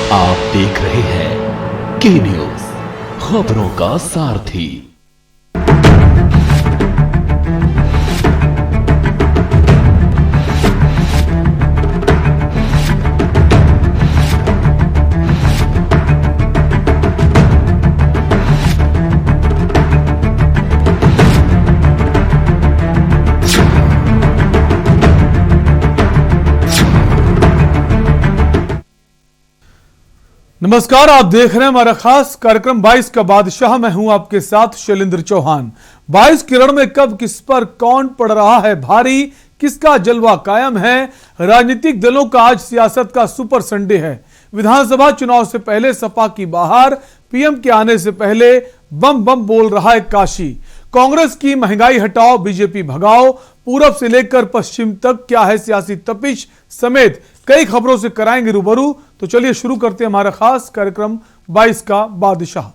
आप देख रहे हैं के न्यूज, खबरों का सारथी। नमस्कार, आप देख रहे हैं हमारा खास कार्यक्रम 22 का बादशाह। मैं हूं आपके साथ शैलेंद्र चौहान। 22 किरण में कब किस पर कौन पड़ रहा है भारी, किसका जलवा कायम है। राजनीतिक दलों का आज सियासत का सुपर संडे है। विधानसभा चुनाव से पहले सपा की बाहर, पीएम के आने से पहले बम बम बोल रहा है काशी। कांग्रेस की महंगाई हटाओ, बीजेपी भगाओ, पूरब से लेकर पश्चिम तक क्या है सियासी तपिश समेत कई खबरों से कराएंगे रूबरू। तो चलिए शुरू करते हैं हमारा खास कार्यक्रम 22 का बादशाह।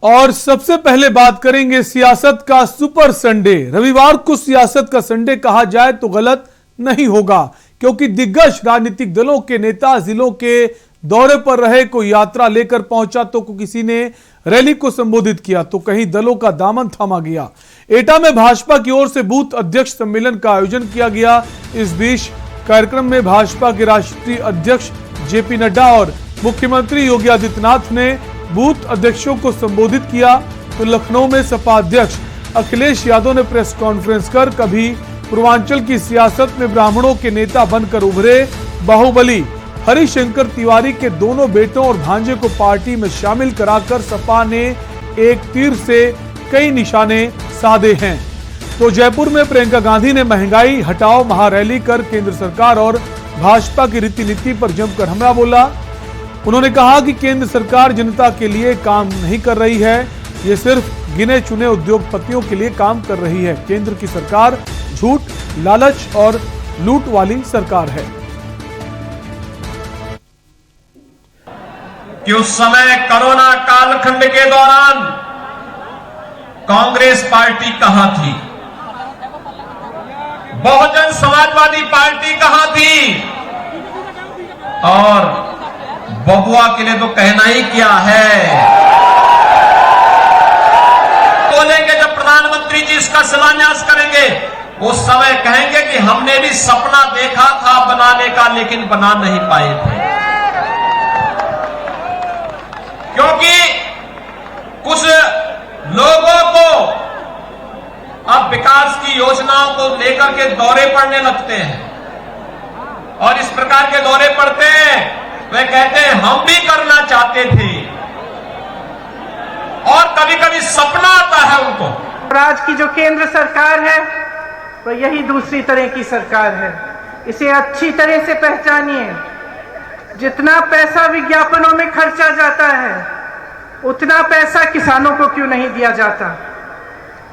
और सबसे पहले बात करेंगे सियासत का सुपर संडे। रविवार को सियासत का संडे कहा जाए तो गलत नहीं होगा, क्योंकि दिग्गज राजनीतिक दलों के नेता जिलों के दौरे पर रहे। कोई यात्रा लेकर पहुंचा तो किसी ने रैली को संबोधित किया तो कहीं दलों का दामन थामा गया। एटा में भाजपा की ओर से बूथ अध्यक्ष सम्मेलन का आयोजन किया गया। इस बीच कार्यक्रम में भाजपा के राष्ट्रीय अध्यक्ष जेपी नड्डा और मुख्यमंत्री योगी आदित्यनाथ ने बूथ अध्यक्षों को संबोधित किया। तो लखनऊ में सपा अध्यक्ष अखिलेश यादव ने प्रेस कॉन्फ्रेंस कर कभी पूर्वांचल की सियासत में ब्राह्मणों के नेता बनकर उभरे बाहुबली हरिशंकर तिवारी के दोनों बेटों और भांजे को पार्टी में शामिल कराकर सपा ने एक तीर से कई निशाने साधे हैं। तो जयपुर में प्रियंका गांधी ने महंगाई हटाओ महारैली कर केंद्र सरकार और भाजपा की रीति नीति पर जमकर हमला बोला। उन्होंने कहा कि केंद्र सरकार जनता के लिए काम नहीं कर रही है, ये सिर्फ गिने चुने उद्योगपतियों के लिए काम कर रही है। केंद्र की सरकार झूठ, लालच और लूट वाली सरकार है। कि उस समय कोरोना कालखंड के दौरान कांग्रेस पार्टी कहां थी, बहुजन समाजवादी पार्टी कहां थी, और बबुआ के लिए तो कहना ही क्या है। बोलेंगे जब प्रधानमंत्री जी इसका शिलान्यास करेंगे, उस समय कहेंगे कि हमने भी सपना देखा था बनाने का, लेकिन बना नहीं पाए थे, क्योंकि कुछ लोगों को अब विकास की योजनाओं को लेकर के दौरे पड़ने लगते हैं, और इस प्रकार के दौरे पड़ते हैं वे कहते हैं हम भी करना चाहते थे, और कभी कभी सपना आता है उनको। आज की जो केंद्र सरकार है वो यही दूसरी तरह की सरकार है। इसे अच्छी तरह से पहचानिए। जितना पैसा विज्ञापनों में खर्चा जाता है, उतना पैसा किसानों को क्यों नहीं दिया जाता।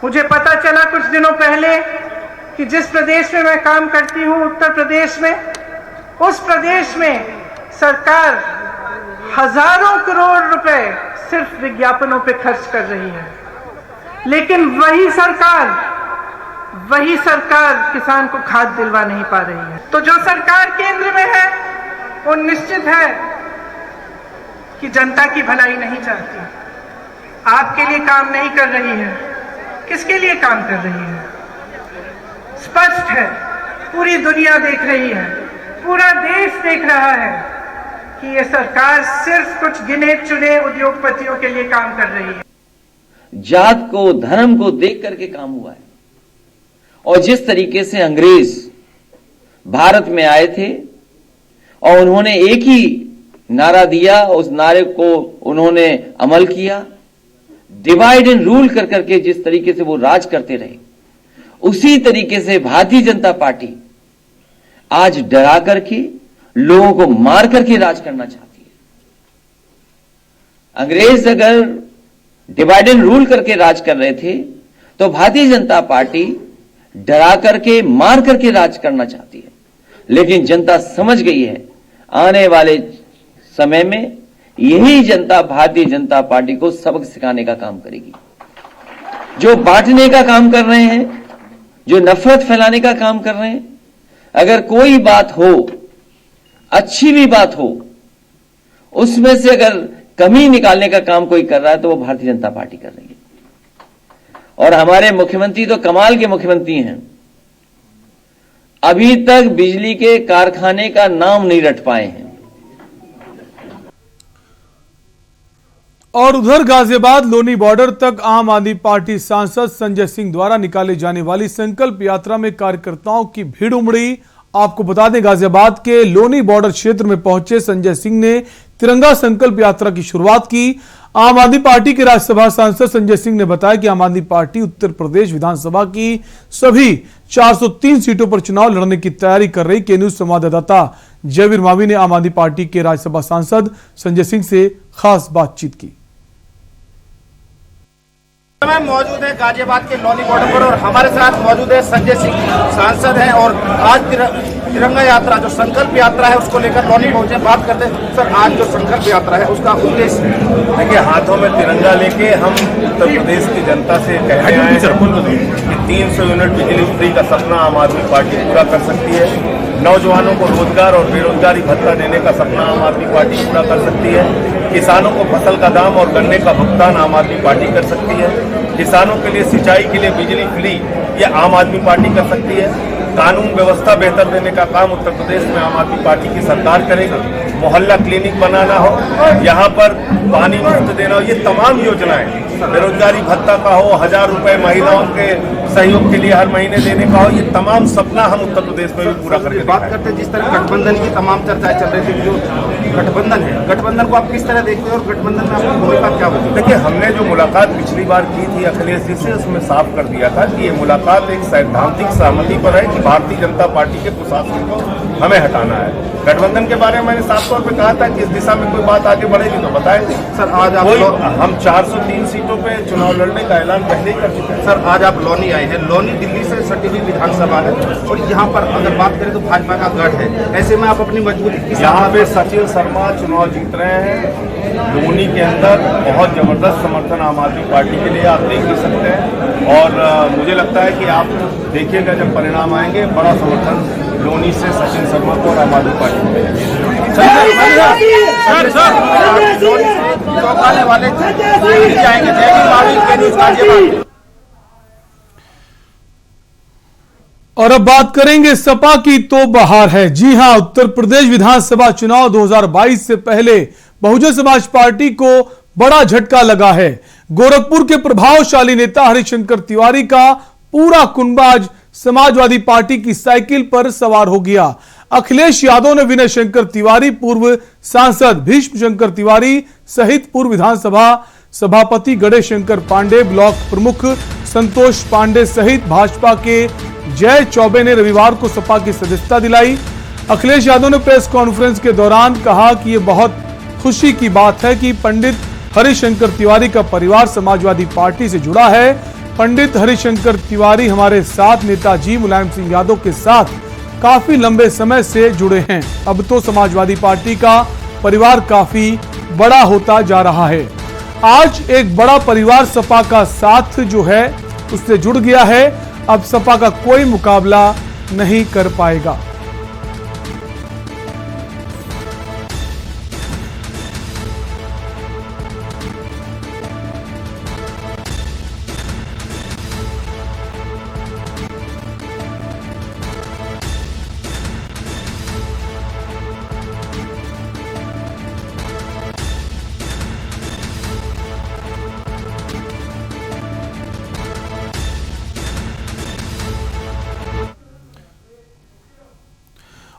मुझे पता चला कुछ दिनों पहले कि जिस प्रदेश में मैं काम करती हूं, उत्तर प्रदेश में, उस प्रदेश में सरकार हजारों करोड़ रुपए सिर्फ विज्ञापनों पे खर्च कर रही है, लेकिन वही सरकार किसान को खाद दिलवा नहीं पा रही है। तो जो सरकार केंद्र में है वो निश्चित है कि जनता की भलाई नहीं चाहती, आपके लिए काम नहीं कर रही है। किसके लिए काम कर रही है? स्पष्ट है, पूरी दुनिया देख रही है, पूरा देश देख रहा है कि ये सरकार सिर्फ कुछ गिने चुने उद्योगपतियों के लिए काम कर रही है। जात को, धर्म को देख करके काम हुआ है। और जिस तरीके से अंग्रेज भारत में आए थे और उन्होंने एक ही नारा दिया, उस नारे को उन्होंने अमल किया, डिवाइड एंड रूल कर करके जिस तरीके से वो राज करते रहे, उसी तरीके से भारतीय जनता पार्टी आज डरा करके लोगों को मार करके राज करना चाहती है। अंग्रेज अगर डिवाइड एंड रूल करके राज कर रहे थे, तो भारतीय जनता पार्टी डरा करके, मार करके राज करना चाहती है। लेकिन जनता समझ गई है, आने वाले समय में यही जनता भारतीय जनता पार्टी को सबक सिखाने का काम करेगी। जो बांटने का काम कर रहे हैं, जो नफरत फैलाने का काम कर रहे हैं, अगर कोई बात हो, अच्छी भी बात हो, उसमें से अगर कमी निकालने का काम कोई कर रहा है तो वो भारतीय जनता पार्टी कर रही है। और हमारे मुख्यमंत्री तो कमाल के मुख्यमंत्री हैं, अभी तक बिजली के कारखाने का नाम नहीं रट पाए हैं। और उधर गाजियाबाद लोनी बॉर्डर तक आम आदमी पार्टी सांसद संजय सिंह द्वारा निकाले जाने वाली संकल्प यात्रा में कार्यकर्ताओं की भीड़ उमड़ी। आपको बता दें, गाजियाबाद के लोनी बॉर्डर क्षेत्र में पहुंचे संजय सिंह ने तिरंगा संकल्प यात्रा की शुरुआत की। आम आदमी पार्टी के राज्यसभा सांसद संजय सिंह ने बताया कि आम आदमी पार्टी उत्तर प्रदेश विधानसभा की सभी 403 सीटों पर चुनाव लड़ने की तैयारी कर रही। के न्यूज संवाददाता जयवीर मावी ने आम आदमी पार्टी के राज्यसभा सांसद संजय सिंह से खास बातचीत की। मैं मौजूद है गाजियाबाद के लोनी बॉर्डर पर और हमारे साथ मौजूद है संजय सिंह, सांसद हैं। और आज तिरंगा यात्रा जो संकल्प यात्रा है उसको लेकर लोनी पहुंचे, बात करते हैं। सर, आज जो संकल्प यात्रा है उसका उद्देश्य, देखिए, हाथों में तिरंगा लेके हम उत्तर प्रदेश की जनता से कहने आए हैं कि 300 यूनिट बिजली फ्री का सपना आम आदमी पार्टी पूरा कर सकती है। नौजवानों को रोजगार और बेरोजगारी भत्ता देने का सपना आम आदमी पार्टी पूरा कर सकती है। किसानों को फसल का दाम और गन्ने का भुगतान आम आदमी पार्टी कर सकती है। किसानों के लिए सिंचाई के लिए बिजली फ्री ये आम आदमी पार्टी कर सकती है। कानून व्यवस्था बेहतर देने का काम उत्तर प्रदेश में आम आदमी पार्टी की सरकार करेगी। मोहल्ला क्लिनिक बनाना हो, यहाँ पर पानी मुफ्त देना हो, ये तमाम योजनाएं, बेरोजगारी भत्ता का हो, 1000 रुपए महिलाओं के सहयोग के लिए हर महीने देने का हो, ये तमाम सपना हम उत्तर प्रदेश में भी पूरा करके बात करते हैं। जिस तरह गठबंधन की तमाम चर्चाएं चल रही थी, जो गठबंधन है, गठबंधन को आप किस तरह देखते हैं और गठबंधन में आपकी भूमिका क्या होगी? देखिए, हमने जो मुलाकात पिछली बार की थी अखिलेश जी से, उसमें साफ कर दिया था कि ये मुलाकात एक सैद्धांतिक सहमति पर है कि भारतीय जनता पार्टी के कुशासन को हमें हटाना है। गठबंधन के बारे में मैंने साफ तौर पे कहा था कि इस दिशा में कोई बात आगे बढ़ेगी तो बताएंगे। सर, आज आप हम 403 सीटों पे चुनाव लड़ने का ऐलान पहले ही कर चुके हैं। सर, आज आप लोनी आए हैं। लोनी दिल्ली से सटी हुई विधानसभा है और यहाँ पर अगर बात करें तो भाजपा का गढ़ है। ऐसे में आप अपनी मजबूती की, यहाँ पे सचिव शर्मा चुनाव जीत रहे हैं। लोनी के अंदर बहुत जबरदस्त समर्थन आम आदमी पार्टी के लिए आप देख भी सकते हैं। और मुझे लगता है कि आप देखिएगा जब परिणाम आएंगे, बड़ा समर्थन लोनी से सचिन शर्मा को और आम आदमी पार्टी को चौंकाने वाले जाएंगे। और अब बात करेंगे सपा की, तो बहार है। जी हां, उत्तर प्रदेश विधानसभा चुनाव 2022 से पहले बहुजन समाज पार्टी को बड़ा झटका लगा है। गोरखपुर के प्रभावशाली नेता हरिशंकर तिवारी का पूरा कुनबा आज समाजवादी पार्टी की साइकिल पर सवार हो गया। अखिलेश यादव ने विनय शंकर तिवारी, पूर्व सांसद भीष्म शंकर तिवारी सहित पूर्व विधानसभा सभापति गणेश शंकर पांडे, ब्लॉक प्रमुख संतोष पांडे सहित भाजपा के जय चौबे ने रविवार को सपा की सदस्यता दिलाई। अखिलेश यादव ने प्रेस कॉन्फ्रेंस के दौरान कहा कि यह बहुत खुशी की बात है कि पंडित हरिशंकर तिवारी का परिवार समाजवादी पार्टी से जुड़ा है। पंडित हरिशंकर तिवारी हमारे साथ नेताजी मुलायम सिंह यादव के साथ काफी लंबे समय से जुड़े हैं। अब तो समाजवादी पार्टी का परिवार काफी बड़ा होता जा रहा है। आज एक बड़ा परिवार सपा का साथ जो है उससे जुड़ गया है। अब सपा का कोई मुकाबला नहीं कर पाएगा।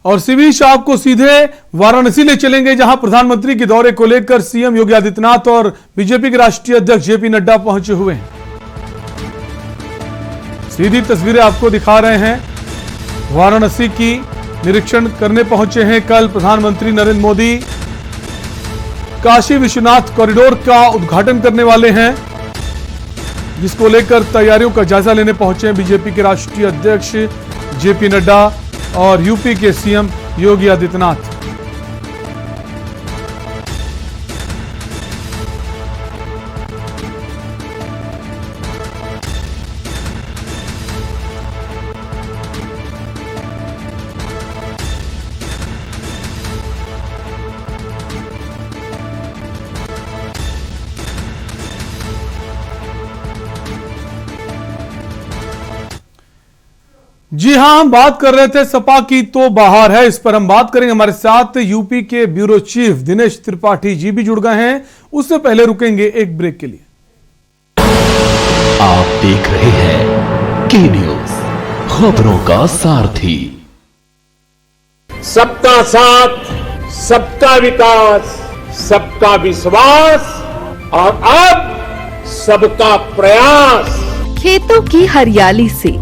और सीबी साहब को सीधे वाराणसी ले चलेंगे, जहां प्रधानमंत्री के दौरे को लेकर सीएम योगी आदित्यनाथ और बीजेपी के राष्ट्रीय अध्यक्ष जेपी नड्डा पहुंचे हुए हैं। सीधी तस्वीरें आपको दिखा रहे हैं। वाराणसी की निरीक्षण करने पहुंचे हैं। कल प्रधानमंत्री नरेंद्र मोदी काशी विश्वनाथ कॉरिडोर का उद्घाटन करने वाले हैं। जिसको लेकर तैयारियों का जायजा लेने पहुंचे हैं बीजेपी के राष्ट्रीय अध्यक्ष जेपी नड्डा और यूपी के सीएम योगी आदित्यनाथ। जी हां, हम बात कर रहे थे सपा की तो बाहर है, इस पर हम बात करेंगे। हमारे साथ यूपी के ब्यूरो चीफ दिनेश त्रिपाठी जी भी जुड़ गए हैं। उससे पहले रुकेंगे एक ब्रेक के लिए। आप देख रहे हैं के न्यूज, खबरों का सारथी। सबका साथ, सबका विकास, सबका विश्वास और अब सबका प्रयास। खेतों की हरियाली से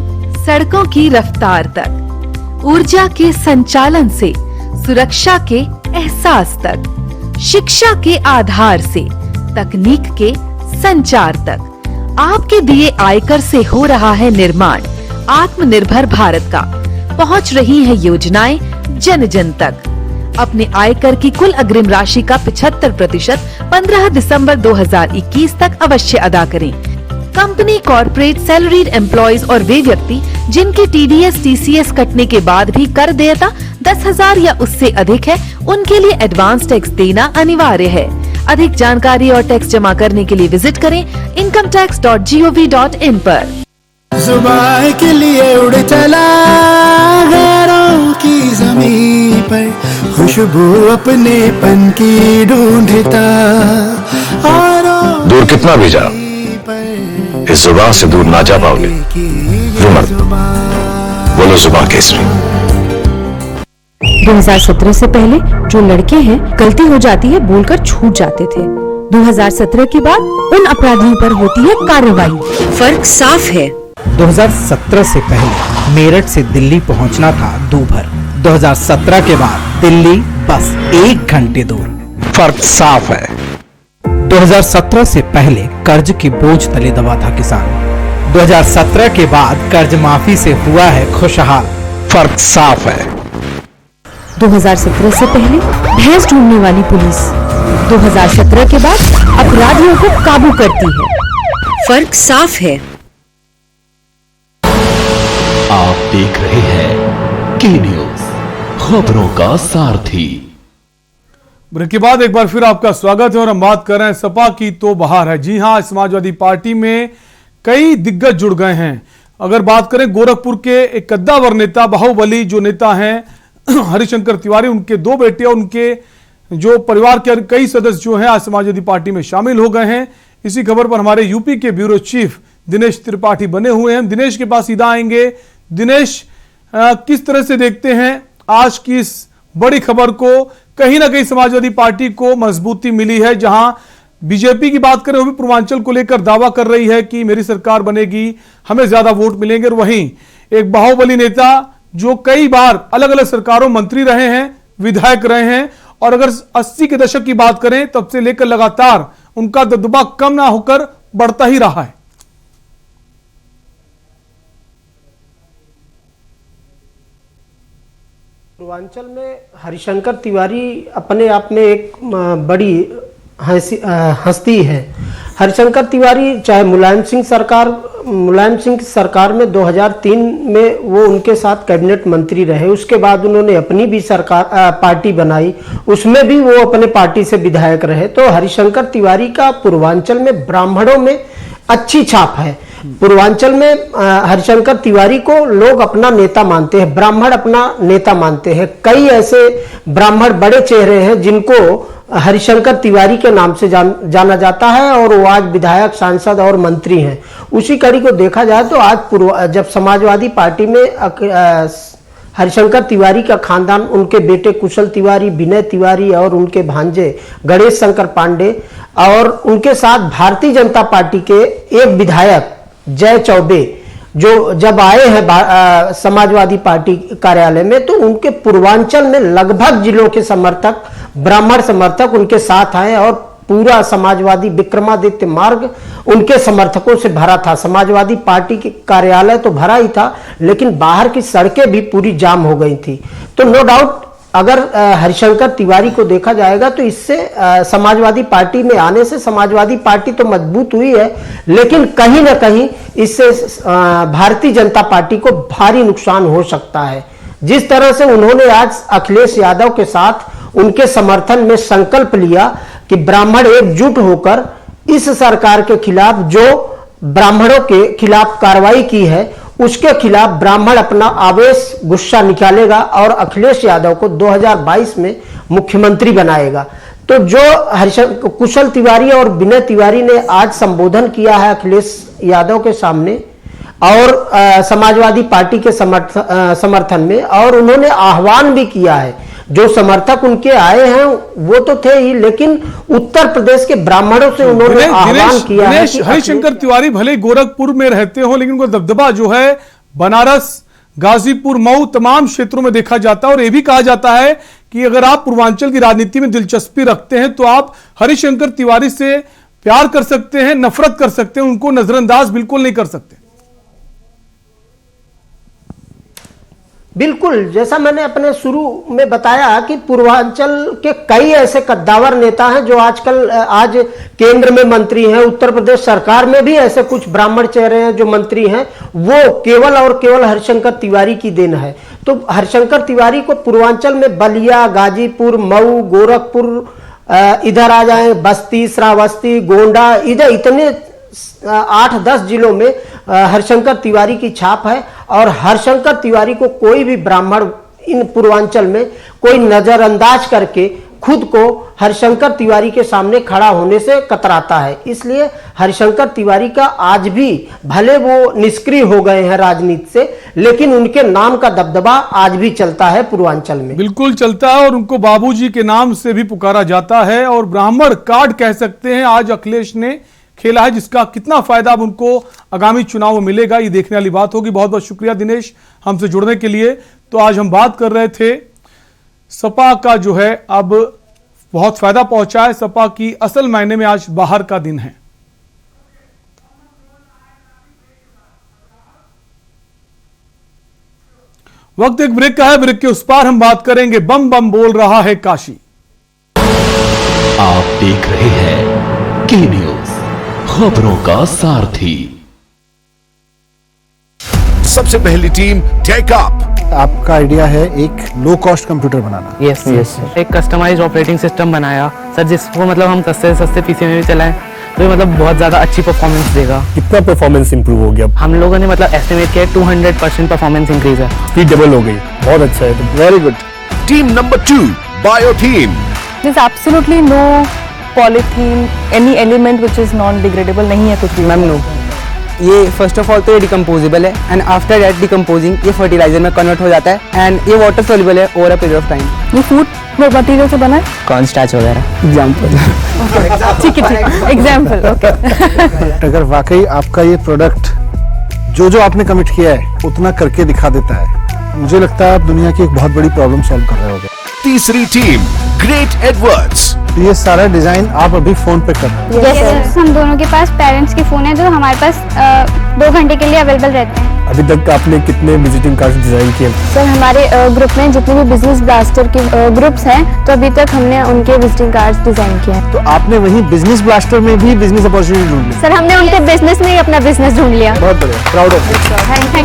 सड़कों की रफ्तार तक, ऊर्जा के संचालन से सुरक्षा के एहसास तक, शिक्षा के आधार से तकनीक के संचार तक, आपके दिए आयकर से हो रहा है निर्माण आत्मनिर्भर भारत का। पहुंच रही है योजनाएं जन जन तक। अपने आयकर की कुल अग्रिम राशि का 75% 15 दिसंबर 2021 तक अवश्य अदा करें। कंपनी, कॉर्पोरेट, सैलरीड एम्प्लॉयज और वे व्यक्ति जिनकी टीडीएस, टीसीएस कटने के बाद भी कर देयता 10,000 या उससे अधिक है, उनके लिए एडवांस टैक्स देना अनिवार्य है। अधिक जानकारी और टैक्स जमा करने के लिए विजिट करें incometax.gov.in पर। जुबान के लिए उड़ चला गैरों की ज़मीं पर, खुशबू अपने पन की ढूंढता। दूर कितना भी जा, इस जुबान से दूर ना जा पाओगे। बोलो जुबान केसरी। 2017 से पहले जो लड़के हैं गलती हो जाती है बोलकर छूट जाते थे। 2017 के बाद उन अपराधियों पर होती है कार्रवाई। फर्क साफ है। 2017 से पहले मेरठ से दिल्ली पहुंचना था दोपहर। 2017 के बाद दिल्ली बस 1 घंटे दूर। फर्क साफ है। 2017 से पहले कर्ज के बोझ तले दबा था किसान। 2017 के बाद कर्ज माफी से हुआ है खुशहाल। फर्क साफ है। 2017 से पहले भैंस ढूंढने वाली पुलिस 2017 के बाद अपराधियों को काबू करती है। फर्क साफ है। आप देख रहे हैं के न्यूज, खबरों का सारथी। ब्रेक के बाद एक बार फिर आपका स्वागत है और हम बात कर रहे हैं सपा की तो बाहर है। जी हां, समाजवादी पार्टी में कई दिग्गज जुड़ गए हैं। अगर बात करें गोरखपुर के एक कद्दावर नेता, बाहुबली जो नेता हैं हरिशंकर तिवारी, उनके 2 बेटे और उनके जो परिवार के कई सदस्य जो हैं आज समाजवादी पार्टी में शामिल हो गए हैं। इसी खबर पर हमारे यूपी के ब्यूरो चीफ दिनेश त्रिपाठी बने हुए हैं। दिनेश के पास सीधा आएंगे। दिनेश, किस तरह से देखते हैं आज की इस बड़ी खबर को? कहीं ना कहीं समाजवादी पार्टी को मजबूती मिली है। जहां बीजेपी की बात करें वो भी पूर्वांचल को लेकर दावा कर रही है कि मेरी सरकार बनेगी, हमें ज्यादा वोट मिलेंगे। और वहीं एक बाहुबली नेता जो कई बार अलग अलग सरकारों मंत्री रहे हैं, विधायक रहे हैं, और अगर 80 के दशक की बात करें तब से लेकर लगातार उनका दबदबा कम ना होकर बढ़ता ही रहा है। पूर्वांचल में हरिशंकर तिवारी अपने आप में एक बड़ी हस्ती है। हरिशंकर तिवारी चाहे मुलायम सिंह की सरकार में 2003 में वो उनके साथ कैबिनेट मंत्री रहे। उसके बाद उन्होंने अपनी भी सरकार पार्टी बनाई, उसमें भी वो अपने पार्टी से विधायक रहे। तो हरिशंकर तिवारी का पूर्वांचल में ब्राह्मणों में अच्छी छाप है। पूर्वांचल में हरिशंकर तिवारी को लोग अपना नेता मानते हैं, ब्राह्मण अपना नेता मानते हैं। कई ऐसे ब्राह्मण बड़े चेहरे हैं जिनको हरिशंकर तिवारी के नाम से जाना जाता है और वो आज विधायक, सांसद और मंत्री हैं। उसी कड़ी को देखा जाए तो आज जब समाजवादी पार्टी में हरिशंकर तिवारी का खानदान, उनके बेटे कुशल तिवारी, विनय तिवारी और उनके भांजे गणेश शंकर पांडे और उनके साथ भारतीय जनता पार्टी के एक विधायक जय चौबे जो जब आए हैं समाजवादी पार्टी कार्यालय में, तो उनके पूर्वांचल में लगभग जिलों के समर्थक, ब्राह्मण समर्थक उनके साथ आए और पूरा समाजवादी विक्रमादित्य मार्ग उनके समर्थकों से भरा था। समाजवादी पार्टी के कार्यालय तो भरा ही था, लेकिन बाहर की सड़कें भी पूरी जाम हो गई थी। तो नो डाउट अगर हरिशंकर तिवारी को देखा जाएगा तो इससे समाजवादी पार्टी में आने से समाजवादी पार्टी तो मजबूत हुई है, लेकिन कहीं ना कहीं इससे भारतीय जनता पार्टी को भारी नुकसान हो सकता है। जिस तरह से उन्होंने आज अखिलेश यादव के साथ उनके समर्थन में संकल्प लिया कि ब्राह्मण एकजुट होकर इस सरकार के खिलाफ, जो ब्राह्मणों के खिलाफ कार्रवाई की है, उसके खिलाफ ब्राह्मण अपना आवेश गुस्सा निकालेगा और अखिलेश यादव को 2022 में मुख्यमंत्री बनाएगा। तो जो कुशल तिवारी और विनय तिवारी ने आज संबोधन किया है अखिलेश यादव के सामने और समाजवादी पार्टी के समर्थन में, और उन्होंने आह्वान भी किया है, जो समर्थक उनके आए हैं वो तो थे ही, लेकिन उत्तर प्रदेश के ब्राह्मणों से उन्होंने आह्वान किया है कि हरिशंकर तिवारी भले गोरखपुर में रहते हो, लेकिन उनका दबदबा जो है बनारस, गाजीपुर, मऊ तमाम क्षेत्रों में देखा जाता है। और यह भी कहा जाता है कि अगर आप पूर्वांचल की राजनीति में दिलचस्पी रखते हैं तो आप हरिशंकर तिवारी से प्यार कर सकते हैं, नफरत कर सकते हैं, उनको नजरअंदाज बिल्कुल नहीं कर सकते। बिल्कुल, जैसा मैंने अपने शुरू में बताया कि पूर्वांचल के कई ऐसे कद्दावर नेता हैं जो आज केंद्र में मंत्री हैं, उत्तर प्रदेश सरकार में भी ऐसे कुछ ब्राह्मण चेहरे हैं जो मंत्री हैं, वो केवल और केवल हरिशंकर तिवारी की देन है। तो हरिशंकर तिवारी को पूर्वांचल में बलिया, गाजीपुर, मऊ, गोरखपुर, इधर आ जाए बस्ती, श्रावस्ती, गोंडा, इधर इतने 8-10 जिलों में हरिशंकर तिवारी की छाप है। और हरिशंकर तिवारी को कोई भी ब्राह्मण इन पूर्वांचल में कोई नजरअंदाज करके खुद को हरिशंकर तिवारी के सामने खड़ा होने से कतराता है। इसलिए हरिशंकर तिवारी का आज भी, भले वो निष्क्रिय हो गए हैं राजनीति से, लेकिन उनके नाम का दबदबा आज भी चलता है पूर्वांचल में। बिल्कुल चलता है और उनको बाबूजी के नाम से भी पुकारा जाता है। और ब्राह्मण कार्ड कह सकते हैं आज अखिलेश ने खेला है, जिसका कितना फायदा अब उनको आगामी चुनाव में मिलेगा, ये देखने वाली बात होगी। बहुत बहुत शुक्रिया दिनेश हमसे जुड़ने के लिए। तो आज हम बात कर रहे थे सपा का जो है अब बहुत फायदा पहुंचा है, सपा की असल मायने में आज बाहर का दिन है। वक्त एक ब्रेक का है, ब्रेक के उस पार हम बात करेंगे बम बम बोल रहा है काशी। आप देख रहे हैं के न्यूज, खबरों का सारथी। सबसे पहली टीम टेकअप। आपका आइडिया है एक लो कॉस्ट कंप्यूटर बनाना। यस सर, एक कस्टमाइज्ड ऑपरेटिंग सिस्टम बनाया सर, जिसको मतलब हम सस्ते से सस्ते पीसी में भी चलाएं तो ये मतलब बहुत ज्यादा अच्छी परफॉर्मेंस देगा। कितना परफॉर्मेंस इंप्रूव हो गया? हम लोगों ने मतलब एस्टिमेट किया 200% परफॉर्मेंस इंक्रीज है। स्पीड डबल हो गई, बहुत अच्छा है, very good. Team number 2 bio team. There's absolutely no polythene, any element which is non-degradable नहीं है कुछ भी। मैम नो, ये फर्स्ट ऑफ ऑल तो ये डिकम्पोजेबल है एंड आफ्टर दैट डिकम्पोजिंग ये फर्टिलाइजर में कन्वर्ट हो जाता है एंड ये वाटर सोल्यूबल है over a period of time. ये फूड मटेरियल से बना है? कॉर्न स्टार्च वगैरह एग्जांपल। ठीक है, एग्जांपल। ओके। अगर वाकई आपका ये प्रोडक्ट जो आपने कमिट किया है उतना करके दिखा देता है, मुझे लगता है आप दुनिया की एक बहुत बड़ी प्रॉब्लम सॉल्व कर रहे होगे। तीसरी टीम ग्रेट एडवर्ड्स। ये सारा डिजाइन आप अभी फोन पे कर रहे हैं? यस, हम दोनों के पास पेरेंट्स के फोन है जो हमारे पास 2 घंटे के लिए अवेलेबल रहते हैं। अभी तक आपने कितने विजिटिंग कार्ड डिजाइन किए? सर हमारे ग्रुप में जितने भी बिजनेस ब्लास्टर के ग्रुप्स हैं, तो अभी तक हमने उनके विजिटिंग कार्ड डिजाइन किए हैं। तो आपने वहीं बिजनेस ब्लास्टर में भी बिजनेस अपॉर्चुनिटी ढूंढ ली? सर हमने उनके बिजनेस में ही अपना बिजनेस ढूंढ लिया। बहुत बढ़िया, proud of you.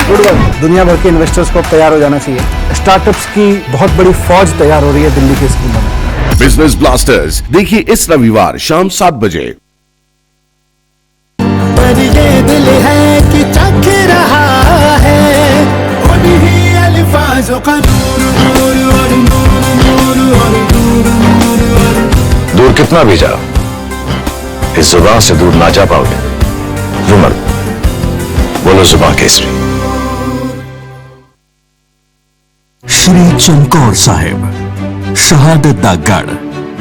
Good work. दुनिया भर के इन्वेस्टर्स को तैयार हो जाना चाहिए। स्टार्टअप्स की बहुत बड़ी फौज तैयार हो रही है दिल्ली के स्कूलों में। बिजनेस ब्लास्टर्स देखिए इस रविवार शाम 7 बजे। पर ये दिल है कि चख रहा है उन्हीं अल्फाजों का नूर नूर और नूर नूर और नूर नूर और दूर कितना भी जाओ, इस जुबान से दूर ना जा पाओगे। रुमल बोलो जुबान केसरी। श्री चमकौर साहिब शहादत दा गढ़,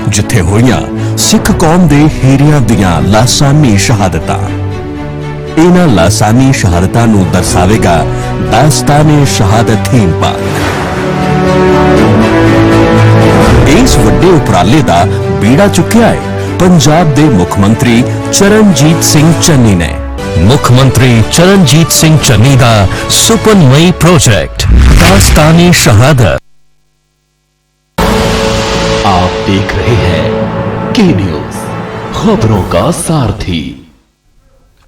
जिथे होइयां सिख कौम दे हीरियां दियां लासानी शहादतां। इन्हां लासानी शहादतां नूं दर्शावेगा दास्ताने शहादत थीम पार्क। इस वड्डे उपराले दा बीड़ा चुक्या है पंजाब दे मुख्यमंत्री चरणजीत सिंह चन्नी ने। मुख्यमंत्री चरणजीत सिंह चन्नी का सुपरमई प्रोजेक्ट दास्तानी शहादत। आप देख रहे हैं के न्यूज, खबरों का सारथी।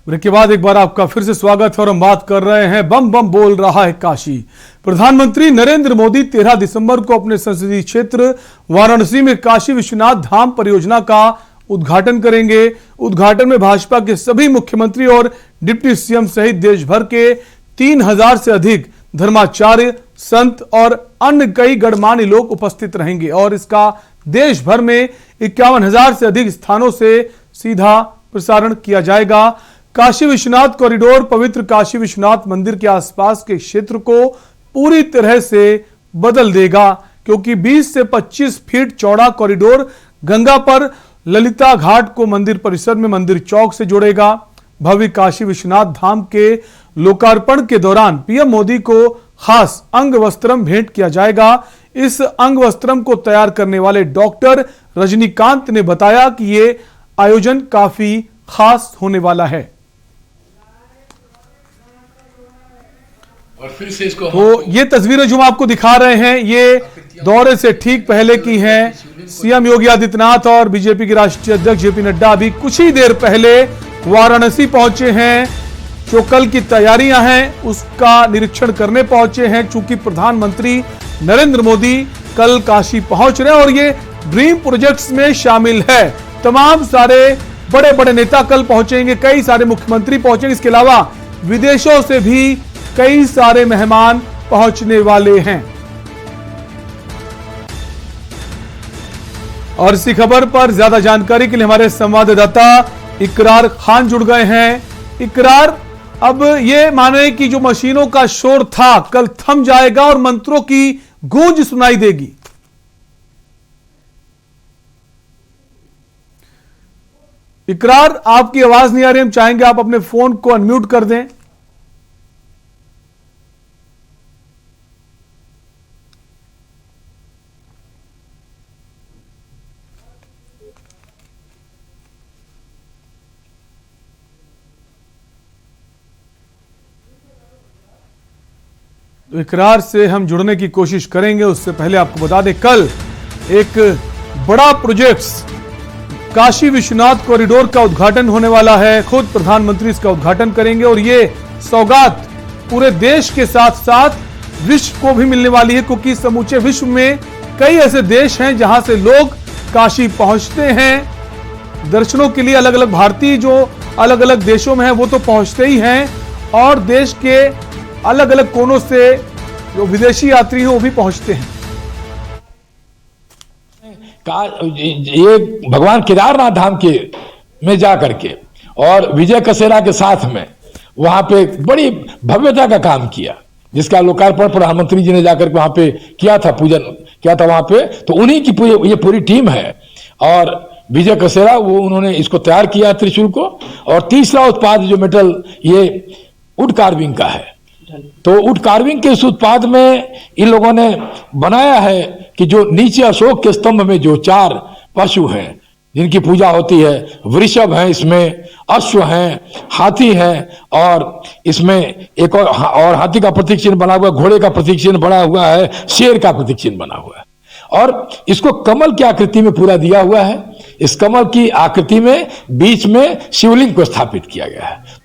ब्रेक के बाद एक बार आपका फिर से स्वागत है और हम बात कर रहे हैं बम बम बोल रहा है काशी। प्रधानमंत्री नरेंद्र मोदी 13 दिसंबर को अपने संसदीय क्षेत्र वाराणसी में काशी विश्वनाथ धाम परियोजना का उद्घाटन करेंगे। उद्घाटन में भाजपा के सभी मुख्यमंत्री और डिप्टी सीएम सहित देश भर के 3000 से अधिक धर्माचार्य, संत और अन्य कई गणमान्य लोग उपस्थित रहेंगे और इसका देश भर में 51,000 से अधिक स्थानों से सीधा प्रसारण किया जाएगा। काशी विश्वनाथ कॉरिडोर पवित्र काशी विश्वनाथ मंदिर के आसपास के क्षेत्र को पूरी तरह से बदल देगा, क्योंकि 20 से 25 फीट चौड़ा कॉरिडोर गंगा पर ललिता घाट को मंदिर परिसर में मंदिर चौक से जोड़ेगा। भव्य काशी विश्वनाथ धाम के लोकार्पण के दौरान पीएम मोदी को खास अंग वस्त्रम भेंट किया जाएगा। इस अंग वस्त्रम को तैयार करने वाले डॉक्टर रजनीकांत ने बताया कि ये आयोजन काफी खास होने वाला है। और फिर से इसको तो ये तस्वीरें जो हम आपको दिखा रहे हैं ये दौरे से ठीक पहले की हैं। सीएम योगी आदित्यनाथ और बीजेपी के राष्ट्रीय अध्यक्ष जेपी नड्डा अभी कुछ ही देर पहले वाराणसी पहुंचे हैं। जो कल की तैयारियां हैं उसका निरीक्षण करने पहुंचे हैं। चूंकि प्रधानमंत्री नरेंद्र मोदी कल काशी पहुंच रहे हैं और ये ड्रीम प्रोजेक्ट्स में शामिल है। तमाम सारे बड़े बड़े नेता कल पहुंचेंगे, कई सारे मुख्यमंत्री पहुंचेंगे। इसके अलावा विदेशों से भी कई सारे मेहमान पहुंचने वाले हैं। और इसी खबर पर ज्यादा जानकारी के लिए हमारे संवाददाता इकरार खान जुड़ गए हैं। इकरार, अब ये माने कि जो मशीनों का शोर था कल थम जाएगा और मंत्रों की गूंज सुनाई देगी। इकरार, आपकी आवाज नहीं आ रही, हम चाहेंगे आप अपने फोन को अनम्यूट कर दें। इकरार से हम जुड़ने की कोशिश करेंगे। उससे पहले आपको बता दें कल एक बड़ा प्रोजेक्ट काशी विश्वनाथ कॉरिडोर का उद्घाटन होने वाला है। खुद प्रधानमंत्री इसका उद्घाटन करेंगे और ये सौगात पूरे देश के साथ साथ विश्व को भी मिलने वाली है, क्योंकि समूचे विश्व में कई ऐसे देश हैं जहां से लोग काशी पहुंचते हैं दर्शनों के लिए। अलग अलग भारतीय जो अलग अलग देशों में हैं वो तो पहुंचते ही हैं और देश के अलग अलग कोनों से जो विदेशी यात्री हैं वो भी पहुंचते हैं। ये भगवान केदारनाथ धाम के में जा करके और विजय कसेरा के साथ में वहां पे बड़ी भव्यता का काम किया, जिसका लोकार्पण प्रधानमंत्री जी ने जाकर के वहां पे किया था, पूजन किया था वहां पे। तो उन्हीं की ये पूरी टीम है और विजय कसेरा वो उन्होंने इसको तैयार किया त्रिशूल को। और तीसरा उत्पाद जो मेटल ये वुड कार्विंग का है, तो वुड कार्विंग के इस उत्पाद में इन लोगों ने बनाया है कि जो नीचे अशोक के स्तंभ में जो 4 पशु हैं जिनकी पूजा होती है, वृषभ हैं, इसमें अश्व हैं, हाथी हैं और इसमें एक और हाथी का प्रतीक चिन्ह बना हुआ है, घोड़े का प्रतीक चिन्ह बना हुआ है, शेर का प्रतीक चिन्ह बना हुआ है और इसको कमल की आकृति में पूरा दिया हुआ है। इस कमल की आकृति में बीच में शिवलिंग को स्थापित किया गया है।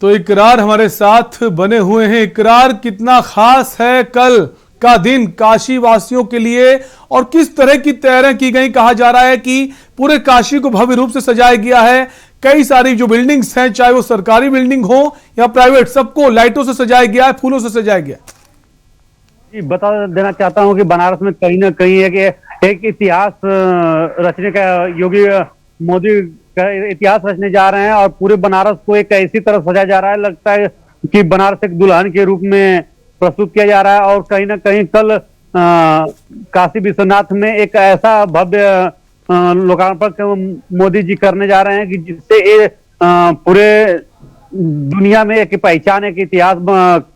तो इकरार हमारे साथ बने हुए हैं। इकरार, कितना खास है कल का दिन काशी वासियों के लिए और किस तरह की तैयारियां की गई? कहा जा रहा है कि पूरे काशी को भव्य रूप से सजाया गया है। कई सारी जो बिल्डिंग्स हैं, चाहे वो सरकारी बिल्डिंग हो या प्राइवेट, सबको लाइटों से सजाया गया है, फूलों से सजाया गया। बता देना चाहता हूं कि बनारस में कहीं ना कहीं एक इतिहास रचने का योगी मोदी का इतिहास रचने जा रहे हैं और पूरे बनारस को एक ऐसी तरह सजाया जा रहा है, लगता है कि बनारस एक दुल्हन के रूप में प्रस्तुत किया जा रहा है। और कहीं ना कहीं कल काशी विश्वनाथ में एक ऐसा भव्य लोकार्पण मोदी जी करने जा रहे हैं कि जिससे पूरे दुनिया में एक पहचान, एक इतिहास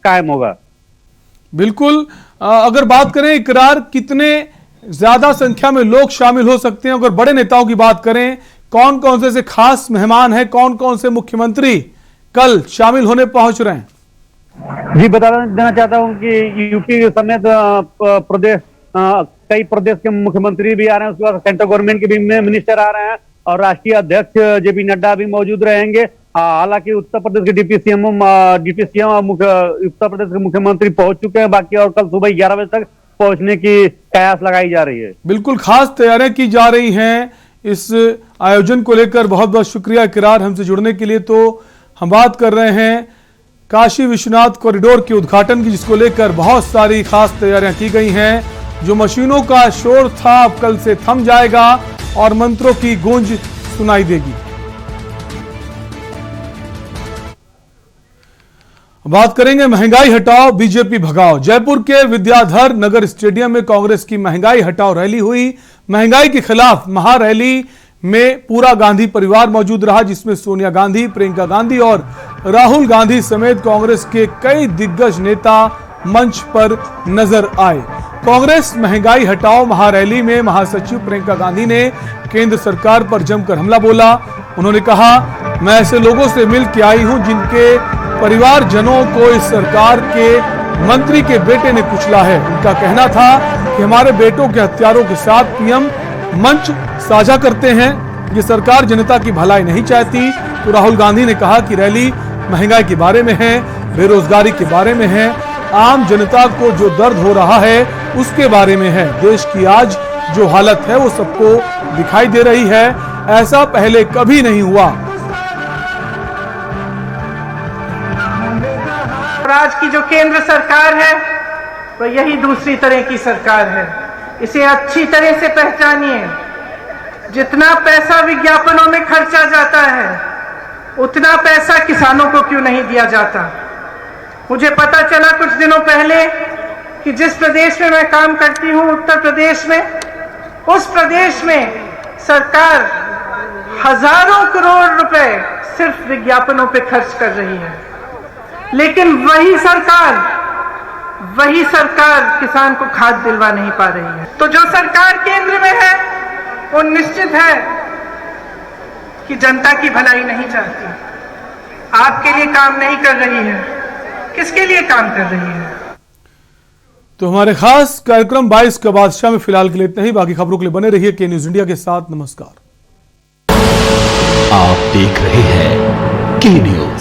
कायम होगा। बिल्कुल। अगर बात करें इकरार, कितने ज्यादा संख्या में लोग शामिल हो सकते हैं। अगर बड़े नेताओं की बात करें, कौन कौन से खास मेहमान हैं, कौन कौन से मुख्यमंत्री कल शामिल होने पहुंच रहे हैं? जी, बता देना चाहता हूं कि यूपी समेत प्रदेश कई प्रदेश के मुख्यमंत्री भी आ रहे हैं, उसके बाद सेंट्रल गवर्नमेंट के भी मिनिस्टर आ रहे हैं और राष्ट्रीय अध्यक्ष जेपी नड्डा भी मौजूद रहेंगे। हालांकि उत्तर प्रदेश के डिप्टी सीएम उत्तर प्रदेश के मुख्यमंत्री पहुंच चुके हैं, बाकी और कल सुबह 11 बजे तक पहुंचने की कयास लगाई जा रही है। बिल्कुल खास तैयारियां की जा रही हैं इस आयोजन को लेकर। बहुत बहुत शुक्रिया इकरार हमसे जुड़ने के लिए। तो हम बात कर रहे हैं काशी विश्वनाथ कॉरिडोर के उद्घाटन की, जिसको लेकर बहुत सारी खास तैयारियां की गई हैं। जो मशीनों का शोर था अब कल से थम जाएगा और मंत्रों की गूंज सुनाई देगी। बात करेंगे महंगाई हटाओ बीजेपी भगाओ। जयपुर के विद्याधर नगर स्टेडियम में कांग्रेस की महंगाई हटाओ रैली हुई। महंगाई के खिलाफ महारैली में पूरा गांधी परिवार मौजूद रहा, जिसमें सोनिया गांधी, प्रियंका गांधी और राहुल गांधी समेत कांग्रेस के कई दिग्गज नेता मंच पर नजर आए। कांग्रेस महंगाई हटाओ महारैली में महासचिव प्रियंका गांधी ने केंद्र सरकार पर जमकर हमला बोला। उन्होंने कहा, मैं ऐसे लोगों से मिल के आई हूं जिनके परिवारजनों को इस सरकार के मंत्री के बेटे ने कुचला है। उनका कहना था कि हमारे बेटों के हत्यारों के साथ पीएम मंच साझा करते हैं। ये सरकार जनता की भलाई नहीं चाहती। तो राहुल गांधी ने कहा कि रैली महंगाई के बारे में है, बेरोजगारी के बारे में है, आम जनता को जो दर्द हो रहा है उसके बारे में है। देश की आज जो हालत है वो सबको दिखाई दे रही है। ऐसा पहले कभी नहीं हुआ। आज की जो केंद्र सरकार है वो यही दूसरी तरह की सरकार है। इसे अच्छी तरह से पहचानिए। जितना पैसा विज्ञापनों में खर्चा जाता है उतना पैसा किसानों को क्यों नहीं दिया जाता। मुझे पता चला कुछ दिनों पहले कि जिस प्रदेश में मैं काम करती हूं, उत्तर प्रदेश में, उस प्रदेश में सरकार हजारों करोड़ रुपए सिर्फ विज्ञापनों पे खर्च कर रही है, लेकिन वही सरकार किसान को खाद दिलवा नहीं पा रही है। तो जो सरकार केंद्र में है वो निश्चित है कि जनता की भलाई नहीं चाहती, आपके लिए काम नहीं कर रही है। किसके लिए काम कर रही है? तो हमारे खास कार्यक्रम 22 का बादशाह में फिलहाल के लिए इतना ही। बाकी खबरों के लिए बने रहिए के न्यूज इंडिया के साथ। नमस्कार। आप देख रहे हैं के न्यूज।